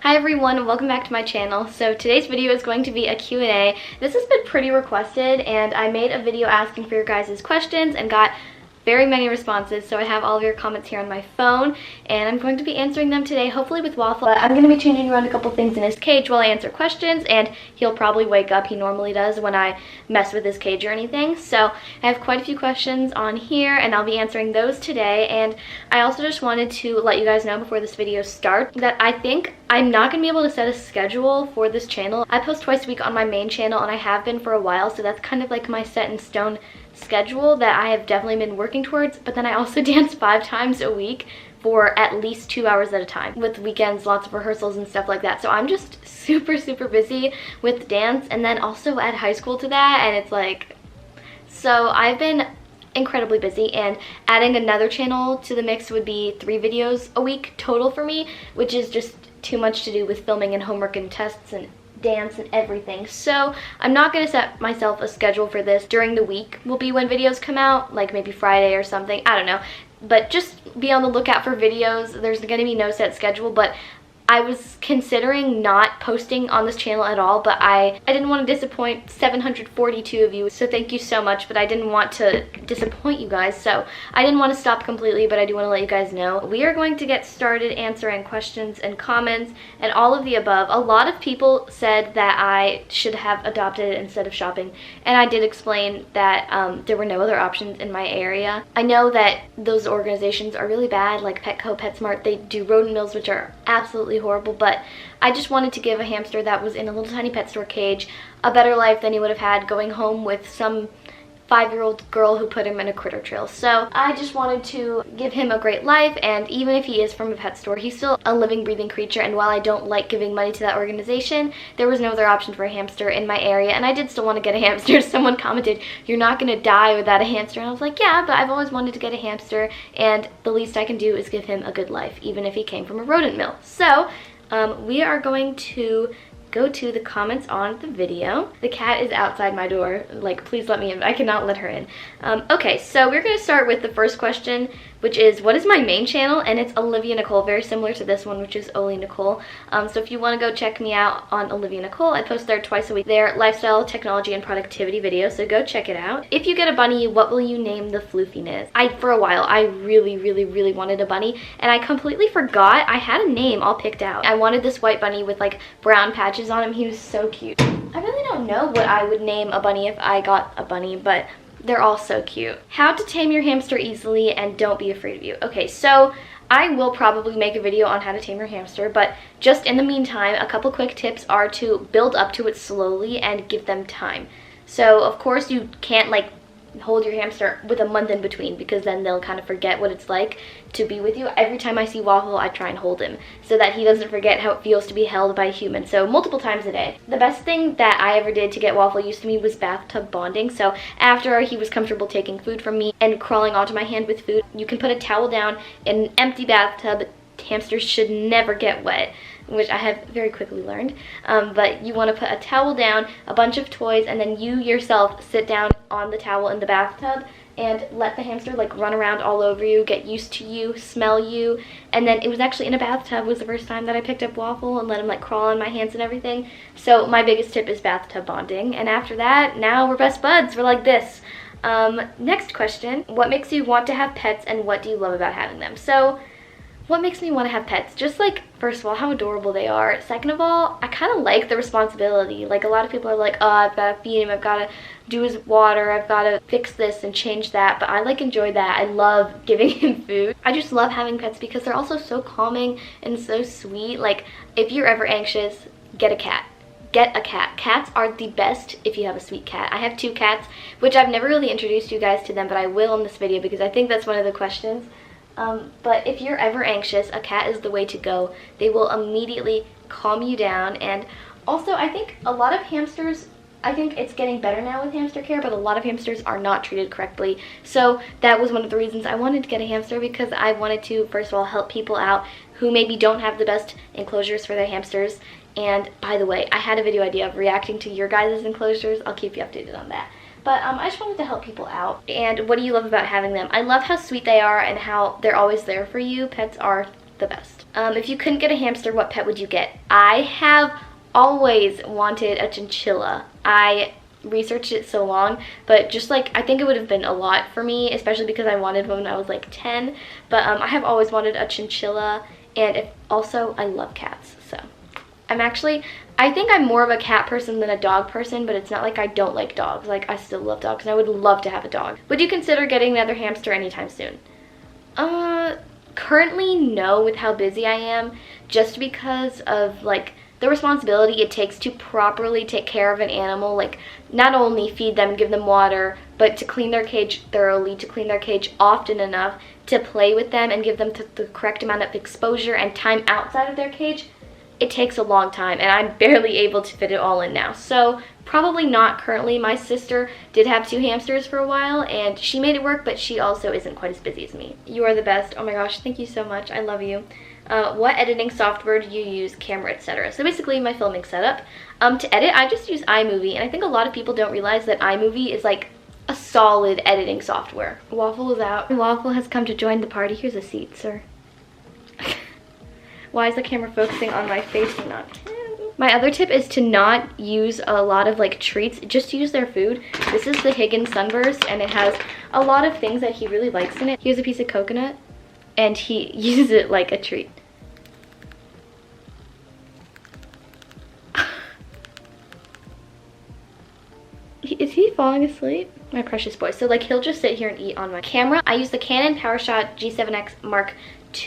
Hi everyone, welcome back to my channel. So today's video is going to be a Q&A. This has been pretty requested and I made a video asking for your guys' questions and got very many responses, so I have all of your comments here on my phone and I'm going to be answering them today, hopefully with Waffle. But I'm going to be changing around a couple things in his cage while I answer questions, and he'll probably wake up. He normally does when I mess with his cage or anything. So I have quite a few questions on here and I'll be answering those today. And I also just wanted to let you guys know before this video starts that I think I'm not going to be able to set a schedule for this channel. I post twice a week on my main channel and I have been for a while, so that's kind of like my set in stone schedule that I have definitely been working towards. But then I also dance 5 times a week for at least 2 hours at a time, with weekends, lots of rehearsals and stuff like that. So I'm just super busy with dance and then also at high school to that, and it's like, so I've been incredibly busy, and adding another channel to the mix would be 3 videos a week total for me, which is just too much to do with filming and homework and tests and dance and everything. So I'm not going to set myself a schedule for this. During the week will be when videos come out, like maybe Friday or something, I don't know, but just be on the lookout for videos. There's going to be no set schedule, but I was considering not posting on this channel at all, but I didn't want to disappoint 742 of you, so thank you so much, but I didn't want to disappoint you guys, so I didn't want to stop completely, but I do want to let you guys know. We are going to get started answering questions and comments and all of the above. A lot of people said that I should have adopted it instead of shopping, and I did explain that there were no other options in my area. I know that those organizations are really bad, like Petco, PetSmart. They do rodent meals, which are absolutely horrible, but I just wanted to give a hamster that was in a little tiny pet store cage a better life than he would have had going home with some 5-year-old girl who put him in a critter trail. So I just wanted to give him a great life, and even if he is from a pet store, he's still a living, breathing creature, and while I don't like giving money to that organization, there was no other option for a hamster in my area, and I did still want to get a hamster. Someone commented, "You're not going to die without a hamster," and I was like, yeah, but I've always wanted to get a hamster, and the least I can do is give him a good life, even if he came from a rodent mill. So we are going to go to the comments on the video. The cat is outside my door. Like, please let me in. I cannot let her in. Okay, so we're going to start with the first question, which is, what is my main channel? And it's Oli Nicole, very similar to this one, which is Oli Nicole. So if you want to go check me out on Oli Nicole, I post there twice a week. They're lifestyle, technology, and productivity videos, so go check it out. If you get a bunny, what will you name the floofiness? For a while, I really wanted a bunny, and I completely forgot I had a name all picked out. I wanted this white bunny with like brown patches on him. He was so cute. I really don't know what I would name a bunny if I got a bunny, but they're all so cute. How to tame your hamster easily and don't be afraid of you. Okay, so I will probably make a video on how to tame your hamster, but just in the meantime, a couple quick tips are to build up to it slowly and give them time. So of course you can't like hold your hamster with a month in between, because then they'll kind of forget what it's like to be with you. Every time I see Waffle, I try and hold him so that he doesn't forget how it feels to be held by a human. So multiple times a day. The best thing that I ever did to get Waffle used to me was bathtub bonding. So after he was comfortable taking food from me and crawling onto my hand with food, you can put a towel down in an empty bathtub. Hamsters should never get wet, which I have very quickly learned. But you want to put a towel down, a bunch of toys, and then you yourself sit down on the towel in the bathtub and let the hamster like run around all over you, get used to you, smell you. And then it was actually in a bathtub was the first time that I picked up Waffle and let him like crawl on my hands and everything. So my biggest tip is bathtub bonding. And after that, now we're best buds. We're like this. Next question, what makes you want to have pets and what do you love about having them? So what makes me want to have pets? Just like, first of all, how adorable they are. Second of all, I kind of like the responsibility. Like, a lot of people are like, oh, I've got to feed him, I've got to do his water, I've got to fix this and change that. But I like enjoy that. I love giving him food. I just love having pets because they're also so calming and so sweet. Like, if you're ever anxious, get a cat. Get a cat. Cats are the best if you have a sweet cat. I have 2 cats, which I've never really introduced you guys to them, but I will in this video because I think that's one of the questions. But if you're ever anxious, a cat is the way to go. They will immediately calm you down. And also, I think a lot of hamsters, I think it's getting better now with hamster care, but a lot of hamsters are not treated correctly. So that was one of the reasons I wanted to get a hamster, because I wanted to, first of all, help people out who maybe don't have the best enclosures for their hamsters. And by the way, I had a video idea of reacting to your guys' enclosures. I'll keep you updated on that. But I just wanted to help people out. And what do you love about having them? I love how sweet they are and how they're always there for you. Pets are the best. If you couldn't get a hamster, what pet would you get? I have always wanted a chinchilla. I researched it so long, but just like, I think it would have been a lot for me, especially because I wanted one when I was like 10, but I have always wanted a chinchilla, and also I love cats. So I think I'm more of a cat person than a dog person, but it's not like I don't like dogs. Like, I still love dogs, and I would love to have a dog. Would you consider getting another hamster anytime soon? Currently no, with how busy I am, just because of like the responsibility it takes to properly take care of an animal, like not only feed them, give them water, but to clean their cage thoroughly, to clean their cage often enough, to play with them and give them the correct amount of exposure and time outside of their cage. It takes a long time, and I'm barely able to fit it all in now. So probably not currently. My sister did have 2 hamsters for a while, and she made it work, but she also isn't quite as busy as me. You are the best. Oh my gosh, thank you so much. I love you. What editing software do you use, camera, etc.? So basically my filming setup. To edit, I just use iMovie, and I think a lot of people don't realize that iMovie is like a solid editing software. Waffle is out. Waffle has come to join the party. Here's a seat, sir. Why is the camera focusing on my face and not him? My other tip is to not use a lot of like treats, just use their food. This is the Higgins Sunburst, and it has a lot of things that he really likes in it. Here's a piece of coconut, and he uses it like a treat. Is he falling asleep? My precious boy. So like, he'll just sit here and eat on my camera. I use the Canon PowerShot G7X Mark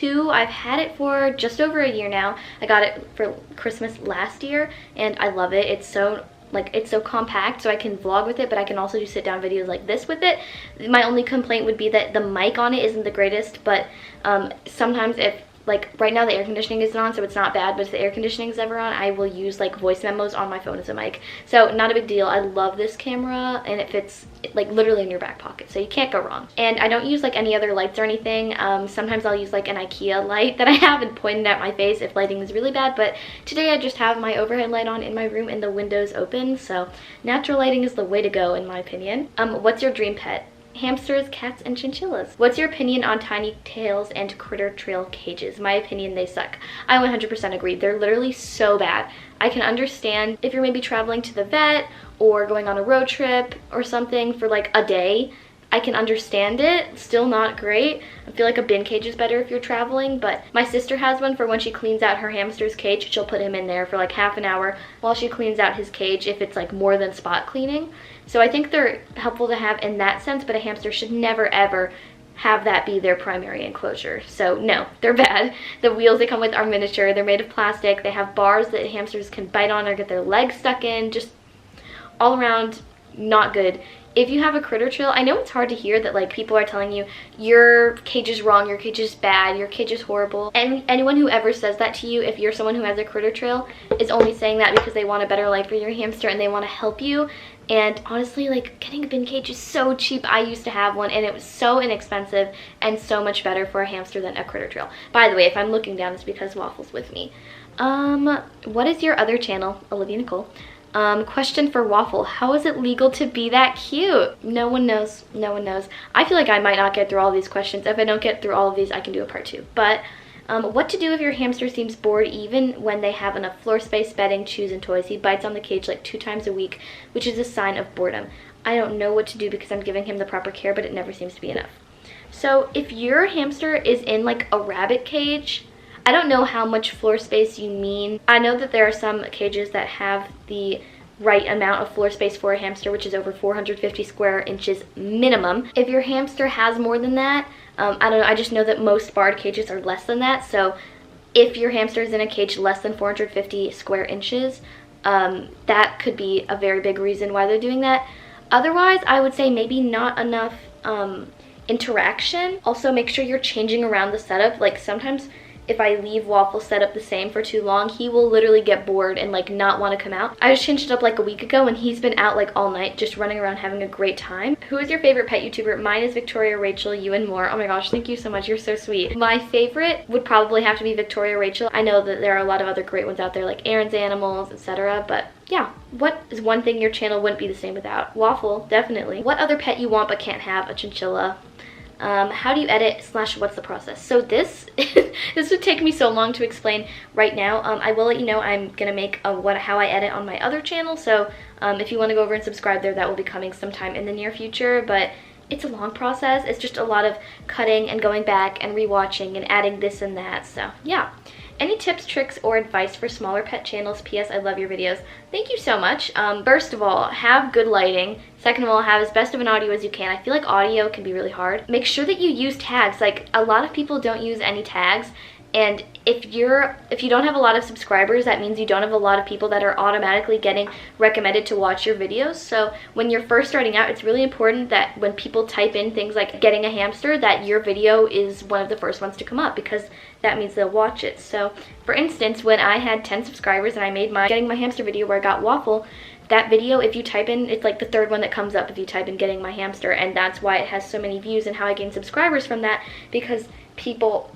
II. I've had it for just over a year now. I got it for Christmas last year, and I love it. It's so compact, so I can vlog with it, but I can also do sit down videos like this with it. My only complaint would be that the mic on it isn't the greatest, but sometimes if, like right now the air conditioning isn't on, so it's not bad, but if the air conditioning is ever on, I will use like voice memos on my phone as a mic. So not a big deal. I love this camera, and it fits like literally in your back pocket, so you can't go wrong. And I don't use like any other lights or anything. Sometimes I'll use like an IKEA light that I have and point it at my face if lighting is really bad, but today I just have my overhead light on in my room and the windows open, so natural lighting is the way to go in my opinion. What's your dream pet? Hamsters, cats, and chinchillas. What's your opinion on tiny tails and critter trail cages? My opinion, they suck. I 100% agree. They're literally so bad. I can understand if you're maybe traveling to the vet or going on a road trip or something for like a day. I can understand it. Still not great. I feel like a bin cage is better if you're traveling, but my sister has one for when she cleans out her hamster's cage. She'll put him in there for like half an hour while she cleans out his cage if it's like more than spot cleaning. So I think they're helpful to have in that sense, but a hamster should never ever have that be their primary enclosure. So no, they're bad. The wheels they come with are miniature. They're made of plastic. They have bars that hamsters can bite on or get their legs stuck in. Just all around not good. If you have a critter trail, I know it's hard to hear that like people are telling you your cage is wrong, your cage is bad, your cage is horrible. And anyone who ever says that to you, if you're someone who has a critter trail, is only saying that because they want a better life for your hamster and they want to help you. And honestly, like, getting a bin cage is so cheap. I used to have one, and it was so inexpensive and so much better for a hamster than a critter trail. By the way, if I'm looking down, it's because Waffle's with me. What is your other channel? Oli Nicole. Question for Waffle. How is it legal to be that cute? No one knows. No one knows. I feel like I might not get through all these questions. If I don't get through all of these, I can do a part 2. But what to do if your hamster seems bored even when they have enough floor space, bedding, chews, and toys? He bites on the cage like 2 times a week, which is a sign of boredom. I don't know what to do because I'm giving him the proper care, but it never seems to be enough. So if your hamster is in like a rabbit cage, I don't know how much floor space you mean. I know that there are some cages that have the right amount of floor space for a hamster, which is over 450 square inches minimum. If your hamster has more than that, I don't know, I just know that most barred cages are less than that. So if your hamster is in a cage less than 450 square inches, that could be a very big reason why they're doing that. Otherwise, I would say maybe not enough interaction. Also, make sure you're changing around the setup. Like sometimes if I leave Waffle set up the same for too long, he will literally get bored and like not want to come out. I just changed it up like a week ago and he's been out like all night just running around having a great time. Who is your favorite pet YouTuber? Mine is Victoria Rachel, you and more. Oh my gosh, thank you so much. You're so sweet. My favorite would probably have to be Victoria Rachel. I know that there are a lot of other great ones out there like Aaron's Animals, etc. But yeah, what is one thing your channel wouldn't be the same without? Waffle, definitely. What other pet you want but can't have? A chinchilla. How do you edit / what's the process? So this this would take me so long to explain right now. I will let you know I'm gonna make a how I edit on my other channel, so if you want to go over and subscribe there, that will be coming sometime in the near future. But it's a long process. It's just a lot of cutting and going back and rewatching and adding this and that. So yeah. Any tips, tricks, or advice for smaller pet channels? P.S. I love your videos. Thank you so much. First of all, have good lighting. Second of all, have as best of an audio as you can. I feel like audio can be really hard. Make sure that you use tags. Like, a lot of people don't use any tags. And if you don't have a lot of subscribers, that means you don't have a lot of people that are automatically getting recommended to watch your videos. So when you're first starting out, it's really important that when people type in things like getting a hamster, that your video is one of the first ones to come up, because that means they'll watch it. So for instance, when I had 10 subscribers and I made my getting my hamster video where I got Waffle, that video, if you type in, it's like the third one that comes up if you type in getting my hamster, and that's why it has so many views and how I gained subscribers from that, because people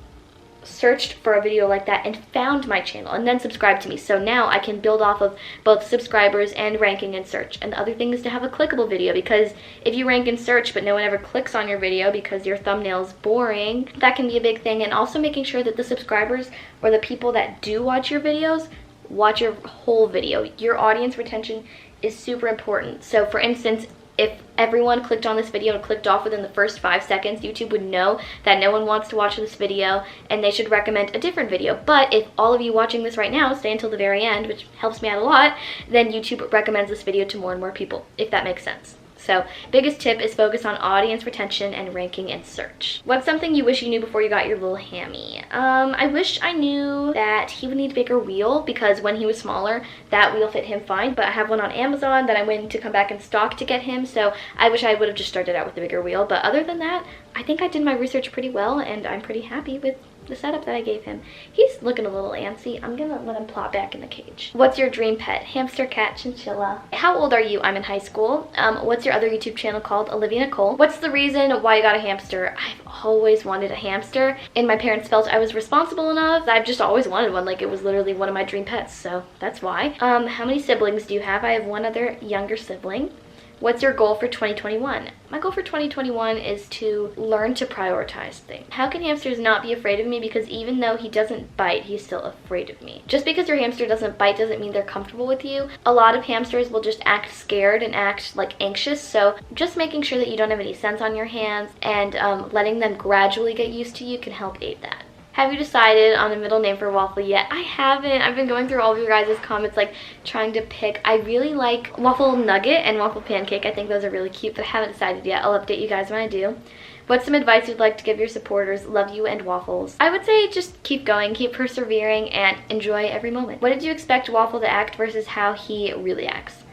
searched for a video like that and found my channel and then subscribed to me. So now I can build off of both subscribers and ranking in search. And the other thing is to have a clickable video, because if you rank in search but no one ever clicks on your video because your thumbnail's boring, that can be a big thing. And also making sure that the subscribers or the people that do watch your videos watch your whole video. Your audience retention is super important. So for instance, if everyone clicked on this video and clicked off within the first 5 seconds, YouTube would know that no one wants to watch this video and they should recommend a different video. But if all of you watching this right now stay until the very end, which helps me out a lot, then YouTube recommends this video to more and more people, if that makes sense. So biggest tip is focus on audience retention and ranking in search. What's something you wish you knew before you got your little hammy? I wish I knew that he would need a bigger wheel, because when he was smaller, that wheel fit him fine. But I have one on Amazon that I'm waiting to come back in stock to get him, so I wish I would have just started out with a bigger wheel. But other than that, I think I did my research pretty well, and I'm pretty happy with the setup that I gave him. He's looking a little antsy. I'm gonna let him plop back in the cage. What's your dream pet? Hamster, cat, chinchilla. How old are you? I'm in high school. What's your other YouTube channel called? Oli Nicole. What's the reason why you got a hamster? I've always wanted a hamster, and my parents felt I was responsible enough. I've just always wanted one. Like, it was literally one of my dream pets, so that's why. How many siblings do you have? I have one other younger sibling. What's your goal for 2021? My goal for 2021 is to learn to prioritize things. How can hamsters not be afraid of me? Because even though he doesn't bite, he's still afraid of me. Just because your hamster doesn't bite doesn't mean they're comfortable with you. A lot of hamsters will just act scared and act like anxious, so just making sure that you don't have any scents on your hands and letting them gradually get used to you can help aid that. Have you decided on a middle name for Waffle yet? I haven't. I've been going through all of your guys' comments, like trying to pick. I really like Waffle Nugget and Waffle Pancake. I think those are really cute, but I haven't decided yet. I'll update you guys when I do. What's some advice you'd like to give your supporters? Love you and Waffles. I would say just keep going, keep persevering, and enjoy every moment. What did you expect Waffle to act versus how he really acts?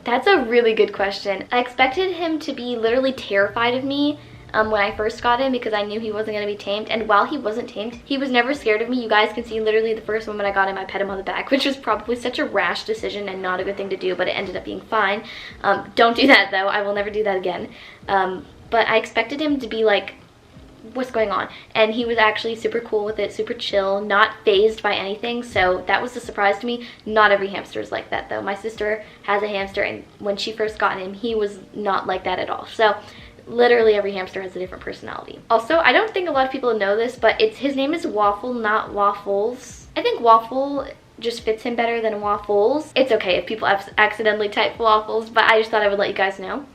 That's a really good question. I expected him to be literally terrified of me when I first got him, because I knew he wasn't going to be tamed. And while he wasn't tamed, he was never scared of me. You guys can see literally the first moment I got him, I pet him on the back, which was probably such a rash decision and not a good thing to do, but it ended up being fine. Don't do that though. I will never do that again. But I expected him to be like, what's going on? And he was actually super cool with it, super chill, not fazed by anything. So that was a surprise to me. Not every hamster is like that though. My sister has a hamster, and when she first got him, he was not like that at all. So literally every hamster has a different personality. Also, I don't think a lot of people know this, but his name is Waffle, not Waffles. I think Waffle just fits him better than Waffles. It's okay if people accidentally type Waffles, but I just thought I would let you guys know.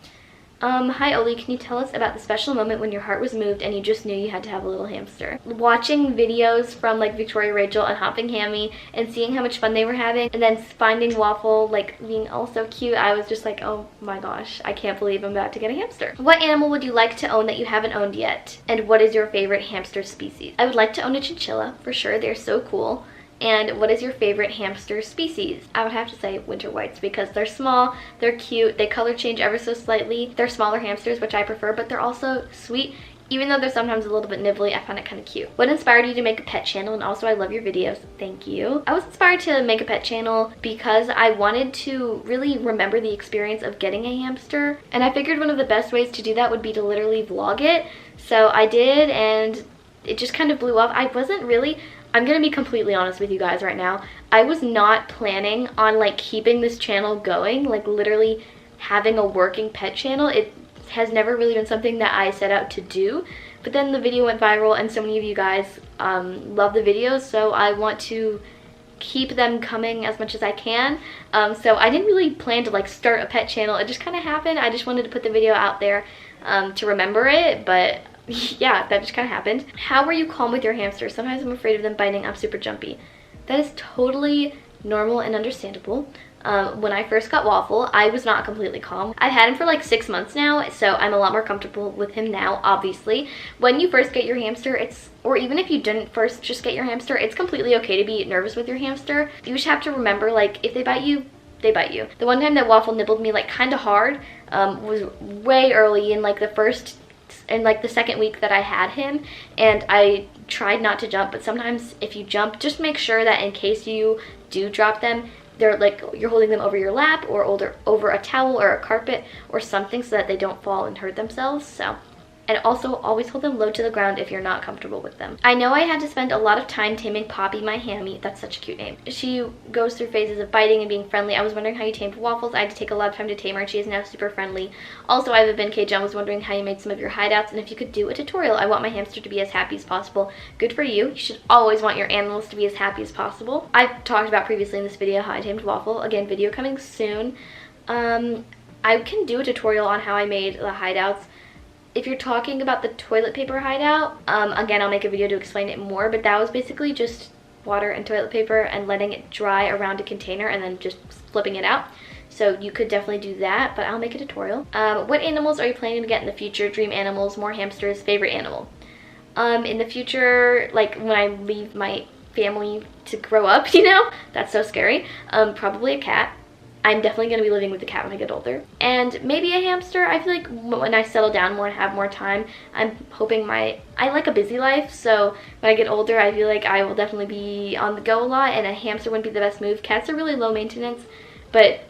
Hi Oli, can you tell us about the special moment when your heart was moved and you just knew you had to have a little hamster? Watching videos from like Victoria Rachel and Hopping Hammy and seeing how much fun they were having, and then finding Waffle like being all so cute, I was just like, oh my gosh, I can't believe I'm about to get a hamster. What animal would you like to own that you haven't owned yet? And what is your favorite hamster species? I would like to own a chinchilla for sure, they're so cool. And what is your favorite hamster species? I would have to say winter whites, because they're small, they're cute, they color change ever so slightly. They're smaller hamsters, which I prefer, but they're also sweet. Even though they're sometimes a little bit nibbly, I find it kind of cute. What inspired you to make a pet channel? And also, I love your videos. Thank you. I was inspired to make a pet channel because I wanted to really remember the experience of getting a hamster. And I figured one of the best ways to do that would be to literally vlog it. So I did, and it just kind of blew up. I wasn't really... I'm gonna be completely honest with you guys right now. I was not planning on like keeping this channel going, like literally having a working pet channel. It has never really been something that I set out to do. But then the video went viral and so many of you guys love the videos, so I want to keep them coming as much as I can. So I didn't really plan to like start a pet channel. It just kind of happened. I just wanted to put the video out there to remember it, but yeah, that just kind of happened. How are you calm with your hamsters? Sometimes I'm afraid of them biting. I'm super jumpy. That is totally normal and understandable. When I first got Waffle, I was not completely calm. I've had him for like 6 months now, so I'm a lot more comfortable with him now, obviously. When you first get your hamster, or even if you didn't first just get your hamster, it's completely okay to be nervous with your hamster. You just have to remember, like, if they bite you, they bite you. The one time that Waffle nibbled me like kind of hard was way early in like the second week that I had him, and I tried not to jump, but sometimes if you jump, just make sure that in case you do drop them, they're like you're holding them over your lap or over a towel or a carpet or something so that they don't fall and hurt themselves. So, and also always hold them low to the ground if you're not comfortable with them. I know I had to spend a lot of time taming Poppy, my hammy. That's such a cute name. She goes through phases of biting and being friendly. I was wondering how you tamed Waffles. I had to take a lot of time to tame her, and she is now super friendly. Also, I have a bin cage. I was wondering how you made some of your hideouts and if you could do a tutorial. I want my hamster to be as happy as possible. Good for you. You should always want your animals to be as happy as possible. I've talked about previously in this video how I tamed Waffle. Again, video coming soon. I can do a tutorial on how I made the hideouts. If you're talking about the toilet paper hideout, again, I'll make a video to explain it more, but that was basically just water and toilet paper and letting it dry around a container and then just flipping it out. So you could definitely do that, but I'll make a tutorial. What animals are you planning to get in the future? Dream animals, more hamsters, favorite animal? In the future, like when I leave my family to grow up, you know, that's so scary. Probably a cat. I'm definitely going to be living with the cat when I get older. And maybe a hamster. I feel like when I settle down more and have more time, I'm hoping I like a busy life, so when I get older, I feel like I will definitely be on the go a lot, and a hamster wouldn't be the best move. Cats are really low maintenance, but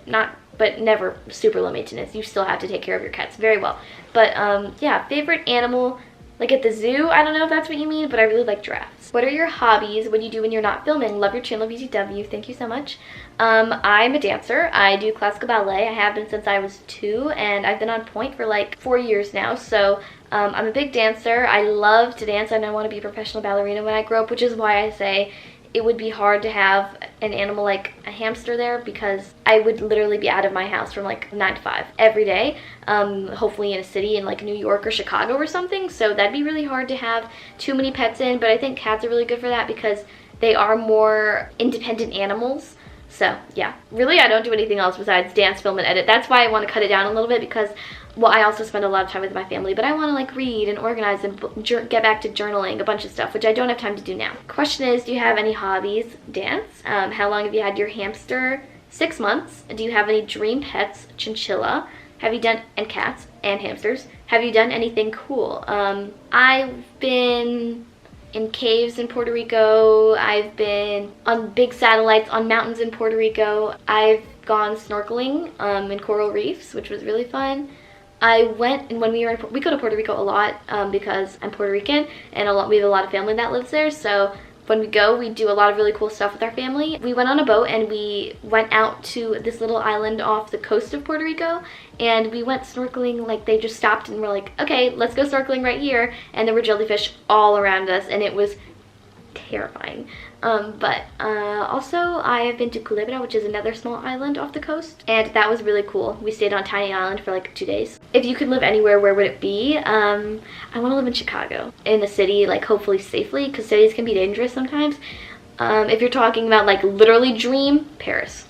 never super low maintenance. You still have to take care of your cats very well. But yeah, favorite animal, like at the zoo, I don't know if that's what you mean, but I really like giraffes. What are your hobbies? What do you do when you're not filming? Love your channel, VTW. Thank you so much. I'm a dancer. I do classical ballet. I have been since I was 2, and I've been on point for like 4 years now. So I'm a big dancer. I love to dance, and I want to be a professional ballerina when I grow up, which is why I say it would be hard to have an animal like a hamster there, because I would literally be out of my house from like 9 to 5 every day, hopefully in a city in like New York or Chicago or something. So that'd be really hard to have too many pets in, but I think cats are really good for that because they are more independent animals. So yeah, really I don't do anything else besides dance, film, and edit. That's why I want to cut it down a little bit, because well, I also spend a lot of time with my family, but I want to like read and organize and get back to journaling, a bunch of stuff, which I don't have time to do now. Question is, do you have any hobbies? Dance. How long have you had your hamster? 6 months. Do you have any dream pets? Chinchilla. Have you done, and cats and hamsters. Have you done anything cool? I've been in caves in Puerto Rico. I've been on big satellites on mountains in Puerto Rico. I've gone snorkeling in coral reefs, which was really fun. I went, and when we go to Puerto Rico a lot because I'm Puerto Rican, and we have a lot of family that lives there, so when we go, we do a lot of really cool stuff with our family. We went on a boat and we went out to this little island off the coast of Puerto Rico, and we went snorkeling. Like, they just stopped and were like, okay, let's go snorkeling right here, and there were jellyfish all around us, and it was terrifying. Also I have been to Culebra, which is another small island off the coast, and that was really cool. We stayed on Tiny Island for like 2 days. If you could live anywhere, where would it be? I want to live in Chicago, in the city, like hopefully safely, because cities can be dangerous sometimes. If you're talking about like literally dream, Paris.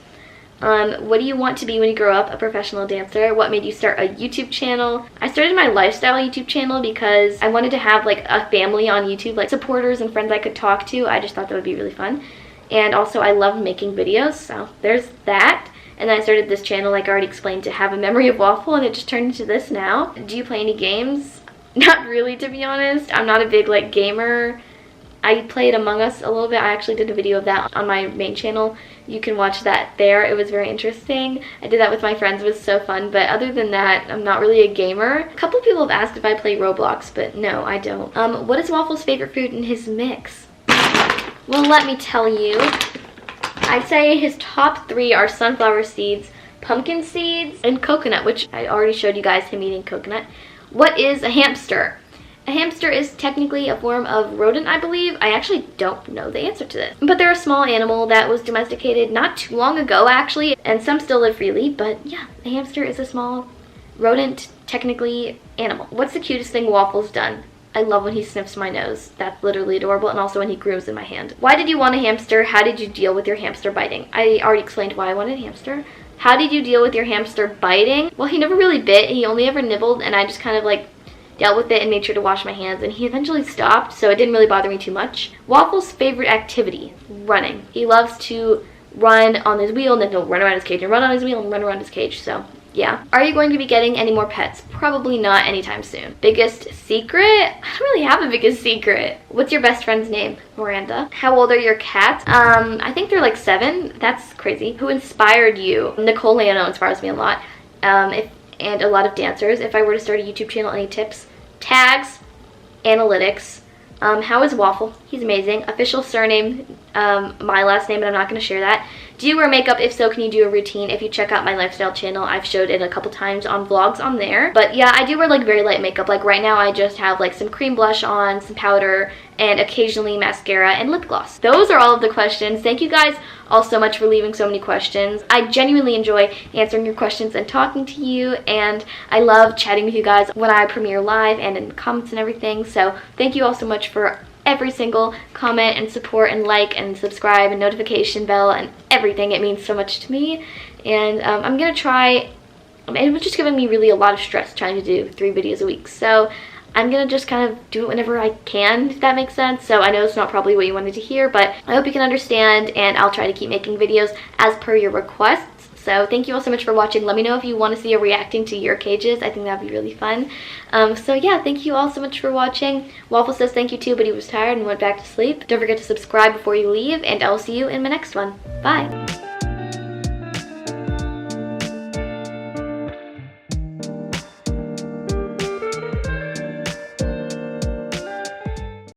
What do you want to be when you grow up? A professional dancer. What made you start a YouTube channel? I started my lifestyle YouTube channel because I wanted to have like a family on YouTube, like supporters and friends I could talk to. I just thought that would be really fun. And also I love making videos, so there's that. And then I started this channel, like I already explained, to have a memory of Waffle, and it just turned into this now. Do you play any games? Not really, to be honest. I'm not a big like gamer. I played Among Us a little bit. I actually did a video of that on my main channel. You can watch that there. It was very interesting. I did that with my friends. It was so fun. But other than that, I'm not really a gamer. A couple of people have asked if I play Roblox, but no, I don't. What is Waffle's favorite food in his mix? Well, let me tell you. I'd say his top 3 are sunflower seeds, pumpkin seeds, and coconut, which I already showed you guys him eating coconut. What is a hamster? A hamster is technically a form of rodent, I believe. I actually don't know the answer to this. But they're a small animal that was domesticated not too long ago, actually, and some still live freely. But yeah, a hamster is a small rodent, technically, animal. What's the cutest thing Waffle's done? I love when he sniffs my nose. That's literally adorable. And also when he grooms in my hand. Why did you want a hamster? How did you deal with your hamster biting? I already explained why I wanted a hamster. How did you deal with your hamster biting? Well, he never really bit. He only ever nibbled, and I just kind of like dealt with it and made sure to wash my hands, and he eventually stopped, so it didn't really bother me too much. Waffle's favorite activity? Running. He loves to run on his wheel, and then he'll run around his cage and run on his wheel and run around his cage, so yeah. Are you going to be getting any more pets? Probably not anytime soon. Biggest secret? I don't really have a biggest secret. What's your best friend's name? Miranda. How old are your cats? I think they're like 7. That's crazy. Who inspired you? Nicole inspires me a lot. And a lot of dancers. If I were to start a YouTube channel, any tips? Tags, analytics. How is Waffle? He's amazing. Official surname, my last name, but I'm not going to share that. Do you wear makeup? If so, can you do a routine? If you check out my lifestyle channel, I've showed it a couple times on vlogs on there. But yeah, I do wear like very light makeup. Like right now, I just have like some cream blush on, some powder, and occasionally mascara and lip gloss. Those are all of the questions. Thank you guys all so much for leaving so many questions. I genuinely enjoy answering your questions and talking to you, and I love chatting with you guys when I premiere live and in comments and everything. So thank you all so much for every single comment and support and like and subscribe and notification bell and everything. It means so much to me, and I'm gonna try. It was just giving me really a lot of stress trying to do 3 videos a week, so I'm gonna just kind of do it whenever I can, if that makes sense. So I know it's not probably what you wanted to hear, but I hope you can understand, and I'll try to keep making videos as per your requests. So thank you all so much for watching. Let me know if you want to see a reacting to your cages. I think that'd be really fun. So yeah, thank you all so much for watching. Waffle says thank you too, but he was tired and went back to sleep. Don't forget to subscribe before you leave, and I'll see you in my next one. Bye!